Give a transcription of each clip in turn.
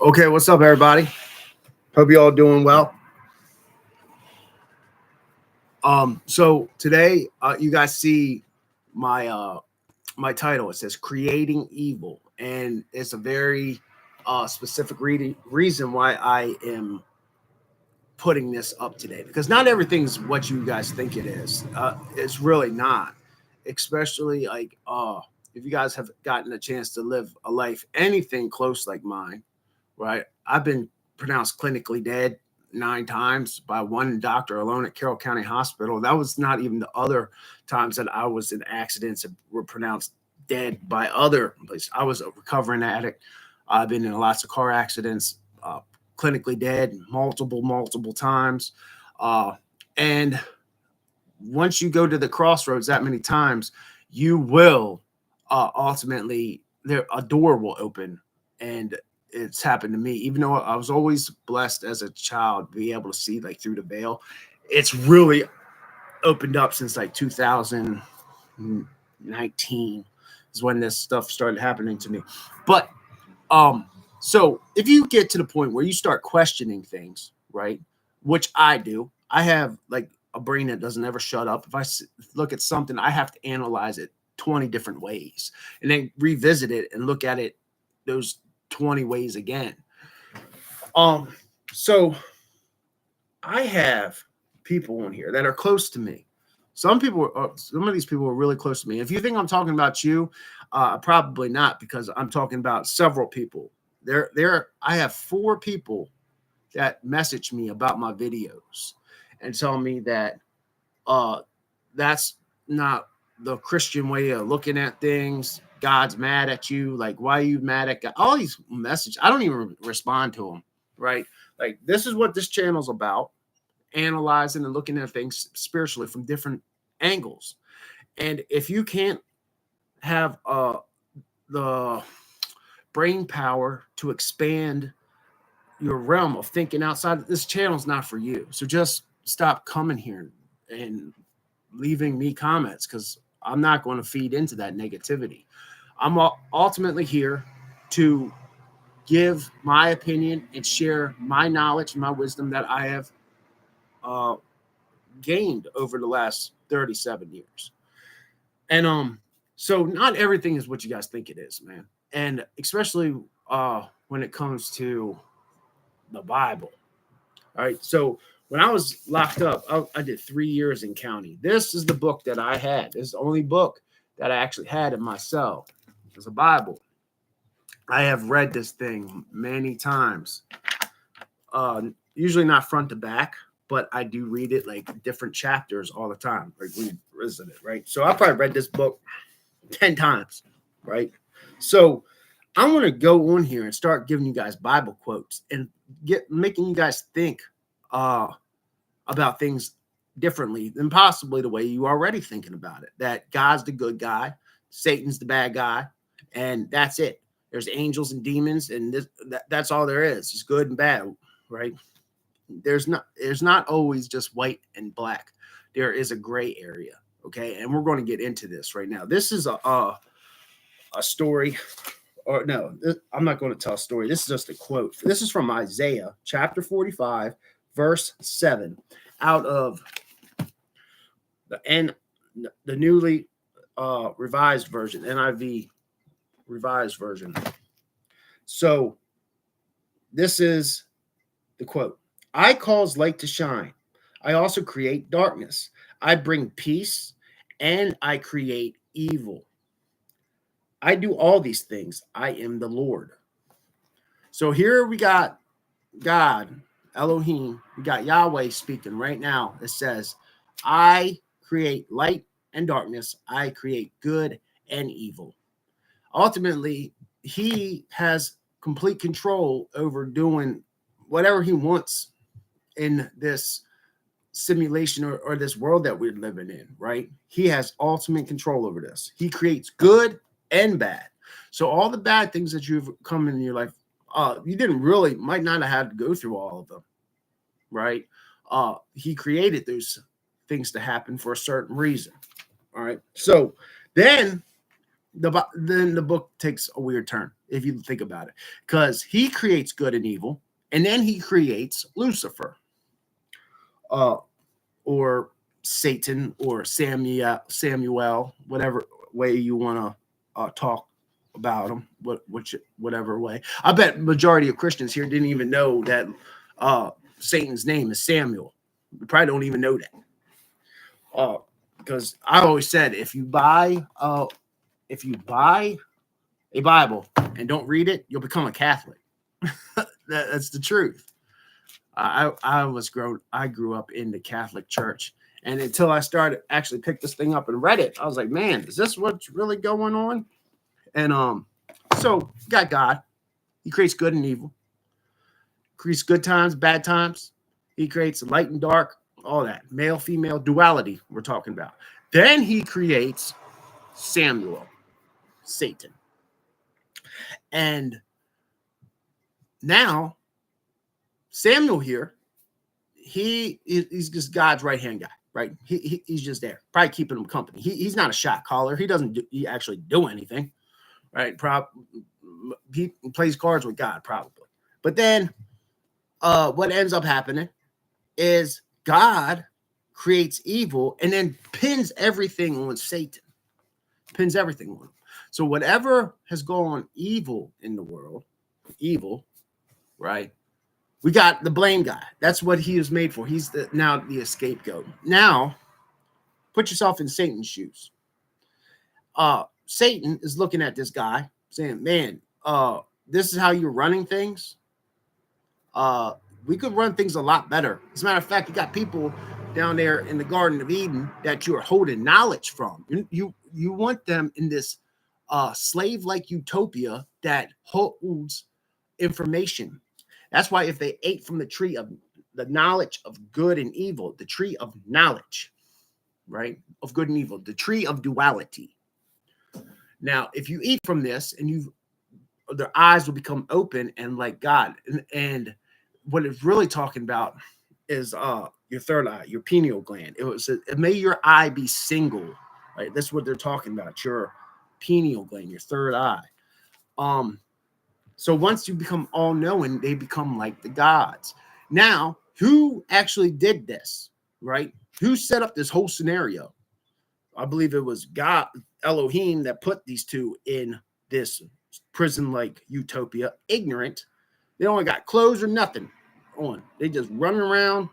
Okay, what's up, everybody? Hope you all doing well. So today, you guys see my my title. It says "Creating Evil," and it's a very specific reason why I am putting this up today. Because not everything's what you guys think it is. It's really not. Especially if you guys have gotten a chance to live a life anything close like mine, right? I've been pronounced clinically dead 9 times by one doctor alone at Carroll County Hospital. That was not even the other times that I was in accidents that were pronounced dead by other places. I was a recovering addict. I've been in lots of car accidents, clinically dead multiple times. Uh, and once you go to the crossroads that many times, you will ultimately there a door will open, and it's happened to me. Even though I was always blessed as a child, be able to see like through the veil, it's really opened up since like 2019 is when this stuff started happening to me. But um, so if you get to the point where you start questioning things, right? Which I do, I have like a brain that doesn't ever shut up. If look at something, I have to analyze it 20 different ways and then revisit it and look at it those 20 ways again. Um, so I have people on here that are close to me. Some of these people are really close to me. If you think I'm talking about you, probably not, because I'm talking about several people. I have 4 people that message me about my videos and tell me that uh, that's not the Christian way of looking at things. God's mad at you. Like, why are you mad at God? All these messages, I don't even respond to them, right? Like, this is what this channel's about, analyzing and looking at things spiritually from different angles. And if you can't have the brain power to expand your realm of thinking outside, this channel's not for you. So just stop coming here and leaving me comments, because I'm not going to feed into that negativity. I'm ultimately here to give my opinion and share my knowledge and my wisdom that I have uh, gained over the last 37 years. And so not everything is what you guys think it is, man. And especially when it comes to the Bible. All right. So when I was locked up, I did 3 years in county. This is the book that I had. This is the only book that I actually had in my cell. It was a Bible. I have read this thing many times. Usually not front to back, but I do read it like different chapters all the time. Like we visit it, right? So I probably read this book 10 times, right? So I want to go on here and start giving you guys Bible quotes and making you guys think about things differently than possibly the way you are already thinking about it. That God's the good guy, Satan's the bad guy, and that's it. There's angels and demons, and that's all there is. It's good and bad, right? There's not always just white and black. There is a gray area, okay? And we're going to get into this right now. This is a story, or no, I'm not going to tell a story. This is just a quote. This is from Isaiah chapter 45, verse 7, out of the newly revised version, NIV revised version. So this is the quote. I cause light to shine. I also create darkness. I bring peace and I create evil. I do all these things. I am the Lord. So here we got God, Elohim. We got Yahweh speaking right now. It says, I create light and darkness. I create good and evil. Ultimately, he has complete control over doing whatever he wants in this simulation or this world that we're living in, right? He has ultimate control over this. He creates good and bad. So all the bad things that you've come in your life, you might not have had to go through all of them, right? He created those things to happen for a certain reason. All right. So then the book takes a weird turn. if you think about it, because he creates good and evil, and then he creates Lucifer, or Satan, or Samuel, whatever way you want to talk about him, whatever way. I bet majority of Christians here didn't even know that Satan's name is Samuel. You probably don't even know that. Because I always said, if you buy a Bible and don't read it, you'll become a Catholic. That's the truth. I grew up in the Catholic Church, and until I started actually picked this thing up and read it, I was like, man, is this what's really going on? And so you got God. He creates good and evil. Creates good times, bad times. He creates light and dark, all that. Male, female duality we're talking about. Then he creates Samuel, Satan. And now Samuel here, he's just God's right-hand guy, right? He's just there, probably keeping him company. He's not a shot caller. He doesn't actually do anything, right? He plays cards with God, probably. But then what ends up happening is God creates evil and then pins everything on Satan. Pins everything on him. So whatever has gone evil in the world, evil, right? We got the blame guy. That's what he is made for. He's now the scapegoat. Now, put yourself in Satan's shoes. Satan is looking at this guy saying, man, this is how you're running things. We could run things a lot better. As a matter of fact, you got people down there in the Garden of Eden that you're holding knowledge from. You want them in this slave-like utopia that holds information. That's why if they ate from the tree of the knowledge of good and evil, the tree of knowledge, right, of good and evil, the tree of duality. Now, if you eat from this and their eyes will become open and like God. And what it's really talking about is your third eye, your pineal gland. May your eye be single, right? That's what they're talking about, your pineal gland, your third eye. So once you become all-knowing, they become like the gods. Now, who actually did this, right? Who set up this whole scenario? I believe it was God, Elohim, that put these two in this prison-like utopia, ignorant. They only got clothes or nothing on. They just running around.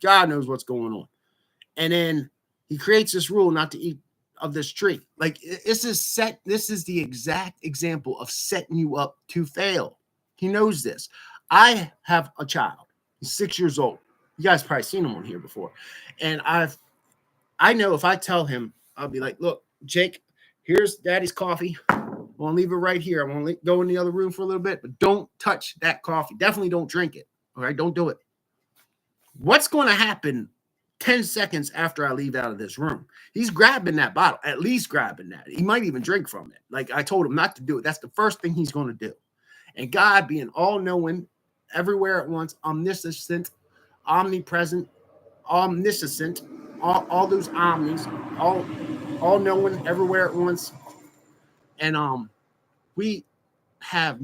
God knows what's going on. And then he creates this rule not to eat of this tree. Like this is the exact example of setting you up to fail. He knows this. I have a child. He's 6 years old. You guys probably seen him on here before. And I know if I tell him, I'll be like, look, Jake, here's daddy's coffee. I'm gonna leave it right here. I'm gonna go in the other room for a little bit, but don't touch that coffee. Definitely don't drink it. All right, don't do it. What's going to happen 10 seconds after I leave out of this room? He's grabbing that bottle, at least grabbing that. He might even drink from it. Like I told him not to do it. That's the first thing he's going to do. And God being all-knowing, everywhere at once, omniscient, omnipresent, omniscient, all those omnis, all-knowing, everywhere at once. And we have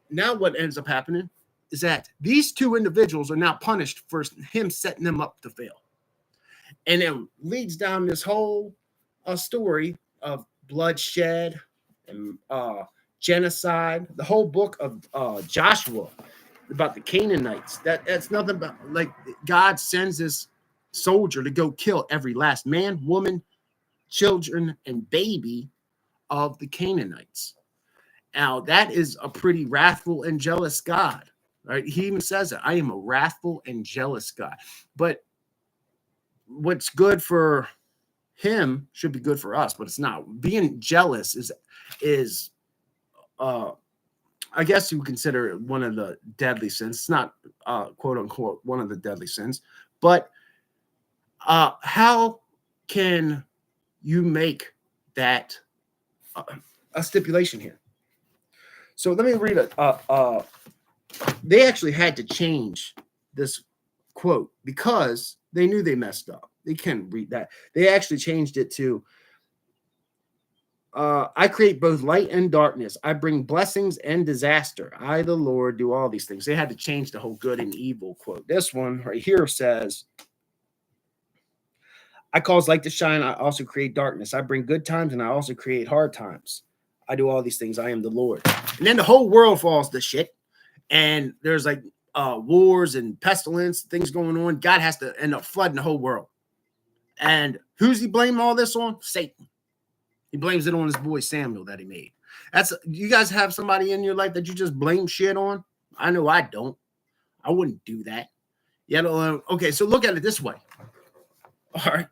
now what ends up happening is that these two individuals are now punished for him setting them up to fail. And it leads down this whole story of bloodshed and genocide, the whole book of Joshua about the Canaanites. That's nothing but like God sends this soldier to go kill every last man, woman, children, and baby of the Canaanites. Now, that is a pretty wrathful and jealous God. Right? He even says it. I am a wrathful and jealous God. But what's good for him should be good for us, but it's not. Being jealous is I guess you would consider it one of the deadly sins. It's not quote unquote one of the deadly sins, but how can you make that a stipulation here? So let me read they actually had to change this quote because they knew they messed up. They couldn't read that. They actually changed it to I create both light and darkness. I bring blessings and disaster. I, the Lord, do all these things. They had to change the whole good and evil quote. This one right here says, I cause light to shine. I also create darkness. I bring good times and I also create hard times. I do all these things. I am the Lord. And then the whole world falls to shit. And there's like wars and pestilence, things going on. God has to end up flooding the whole world. And who's he blame all this on? Satan. He blames it on his boy Samuel that he made. That's, you guys have somebody in your life that you just blame shit on? I know I don't. I wouldn't do that. Yeah. Okay, so look at it this way. All right.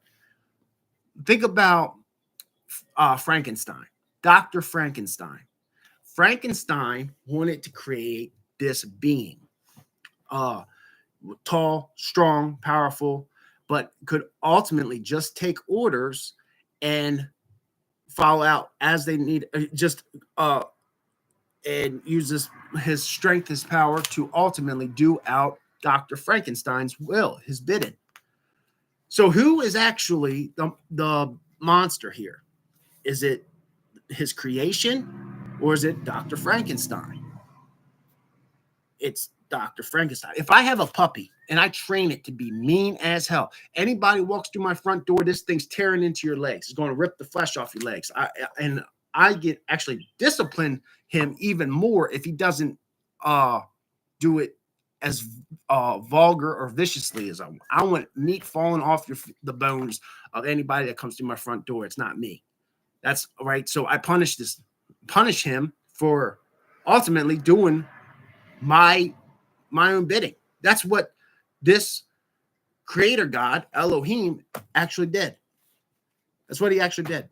Think about Frankenstein, Dr. Frankenstein. Frankenstein wanted to create this being, tall, strong, powerful, but could ultimately just take orders and follow out as they need, and use his strength, his power to ultimately do out Dr. Frankenstein's will, his bidding. So who is actually the monster here? Is it his creation or is it Dr. Frankenstein? It's Dr. Frankenstein. If I have a puppy and I train it to be mean as hell, anybody walks through my front door, this thing's tearing into your legs. It's going to rip the flesh off your legs. I get actually discipline him even more if he doesn't do it as vulgar or viciously as I want. I want meat falling off the bones of anybody that comes through my front door. It's not me. That's right. So I punish him for ultimately doing my own bidding. That's what this creator God, Elohim, actually did. That's what he actually did.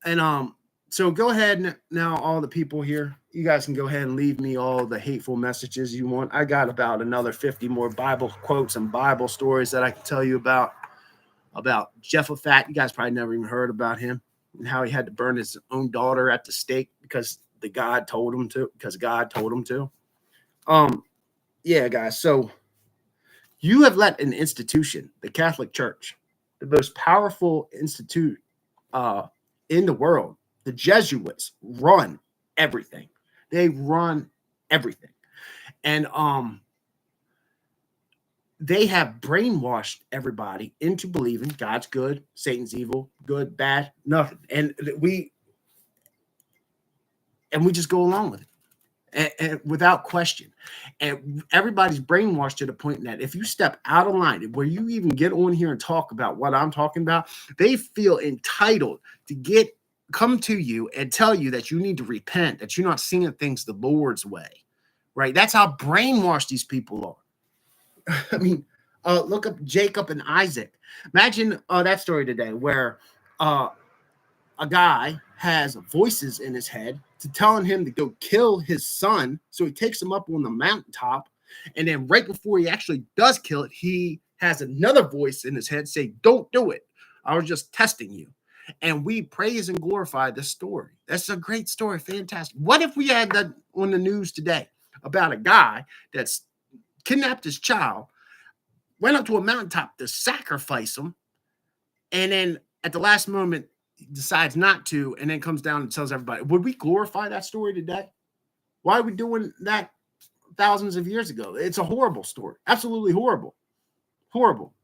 And so go ahead now, all the people here, you guys can go ahead and leave me all the hateful messages you want. I got about another 50 more Bible quotes and Bible stories that I can tell you about Jehoshaphat. You guys probably never even heard about him and how he had to burn his own daughter at the stake because God told him to. Yeah, guys. So you have let an institution, the Catholic Church, the most powerful institute in the world, the Jesuits, run everything. They run everything. And they have brainwashed everybody into believing God's good, Satan's evil, good, bad, nothing. And we just go along with it and without question. And everybody's brainwashed to the point that if you step out of line, where you even get on here and talk about what I'm talking about, they feel entitled to come to you and tell you that you need to repent, that you're not seeing things the Lord's way, right? That's how brainwashed these people are. I mean, look up Jacob and Isaac. Imagine that story today where a guy has voices in his head to telling him to go kill his son. So he takes him up on the mountaintop. And then right before he actually does kill it, he has another voice in his head say, don't do it. I was just testing you. And we praise and glorify this story. That's a great story. Fantastic. What if we had that on the news today about a guy that's kidnapped his child, went up to a mountaintop to sacrifice him, and then at the last moment decides not to, and then comes down and tells everybody? Would we glorify that story today? Why are we doing that thousands of years ago? It's a horrible story. Absolutely horrible. Horrible.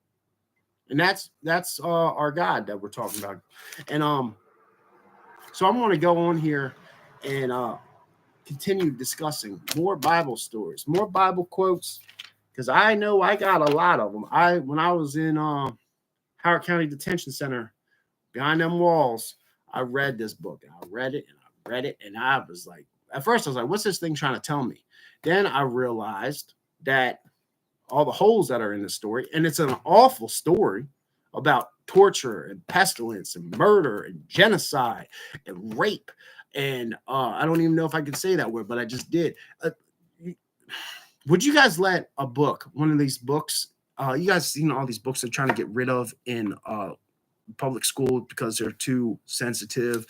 And that's our God that we're talking about. And so I'm going to go on here and continue discussing more Bible stories, more Bible quotes, because I know I got a lot of them. When I was in Howard County Detention Center, behind them walls, I read this book. I read it, and I was like, at first I was like, what's this thing trying to tell me? Then I realized that all the holes that are in the story, and it's an awful story about torture and pestilence and murder and genocide and rape. And I don't even know if I could say that word, but I just did. Would you guys let a book, one of these books, you guys seen all these books they're trying to get rid of in public school because they're too sensitive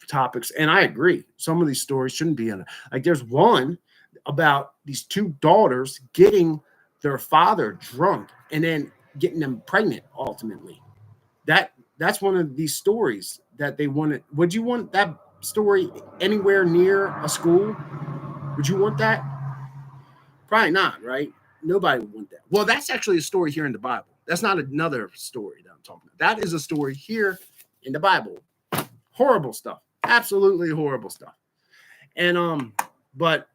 topics? And I agree. Some of these stories shouldn't be in it. Like there's one about these two daughters getting their father drunk and then getting them pregnant ultimately. That's one of these stories that they wanted. Would you want that story anywhere near a school? Would you want that? Probably not, right? Nobody would want that. Well, that's actually a story here in the Bible. That's not another story that I'm talking about. That is a story here in the Bible. Horrible stuff. Absolutely horrible stuff. And but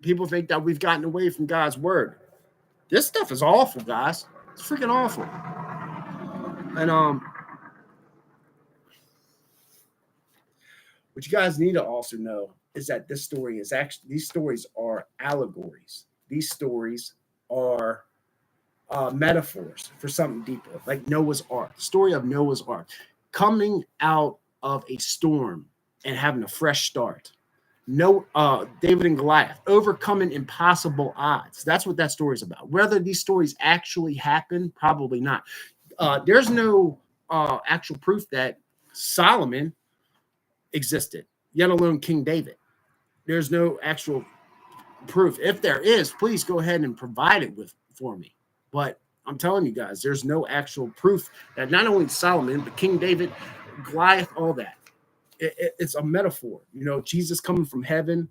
people think that we've gotten away from God's word. This stuff is awful, guys. It's freaking awful. And what you guys need to also know is that this story is actually, these stories are allegories. These stories are metaphors for something deeper, like Noah's Ark, the story of Noah's Ark, coming out of a storm and having a fresh start. David and Goliath overcoming impossible odds. That's what that story is about. Whether these stories actually happen, probably not. There's no actual proof that Solomon existed, yet alone King David. There's no actual proof. If there is, please go ahead and provide it for me. But I'm telling you guys, there's no actual proof that not only Solomon, but King David, Goliath, all that. It's a metaphor. You know, Jesus coming from heaven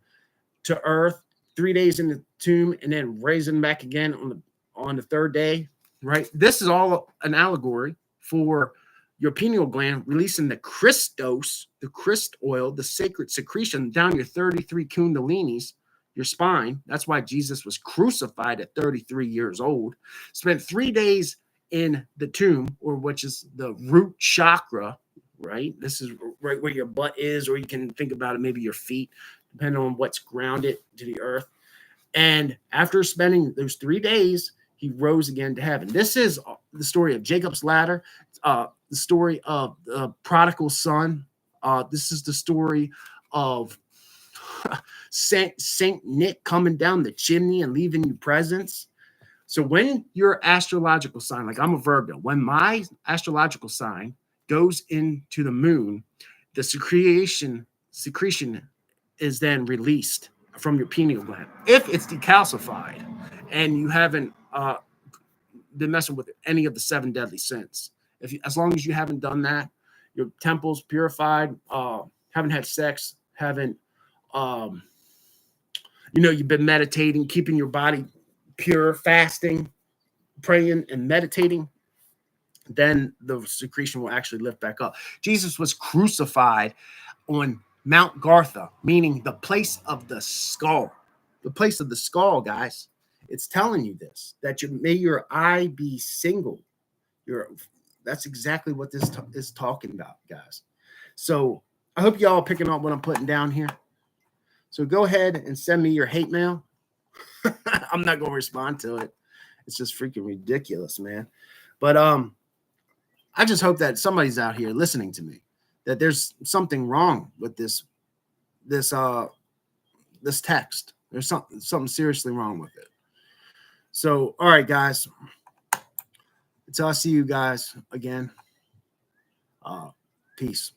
to earth, 3 days in the tomb, and then raising back again on the third day, right? This is all an allegory for your pineal gland releasing the Christos, the Christ oil, the sacred secretion down your 33 kundalinis, your spine. That's why Jesus was crucified at 33 years old. Spent 3 days in the tomb, or which is the root chakra, right? This is right where your butt is, or you can think about it, maybe your feet, depending on what's grounded to the earth. And after spending those 3 days, he rose again to heaven. This is the story of Jacob's ladder, the story of the prodigal son. This is the story of Saint Nick coming down the chimney and leaving you presents. So when your astrological sign, like I'm a Virgo, when my astrological sign goes into the moon, the secretion is then released from your pineal gland. If it's decalcified and you haven't been messing with any of the 7 deadly sins, as long as you haven't done that, your temple's purified, haven't had sex, haven't, you've been meditating, keeping your body pure, fasting, praying, and meditating, then the secretion will actually lift back up. Jesus was crucified on Mount Gartha, meaning the place of the skull. The place of the skull, guys. It's telling you this, that may your eye be single. That's exactly what this is talking about, guys. So I hope y'all are picking up what I'm putting down here. So go ahead and send me your hate mail. I'm not going to respond to it. It's just freaking ridiculous, man. But I just hope that somebody's out here listening to me, that there's something wrong with this text. There's something seriously wrong with it. So, all right, guys. Until I see you guys again, peace.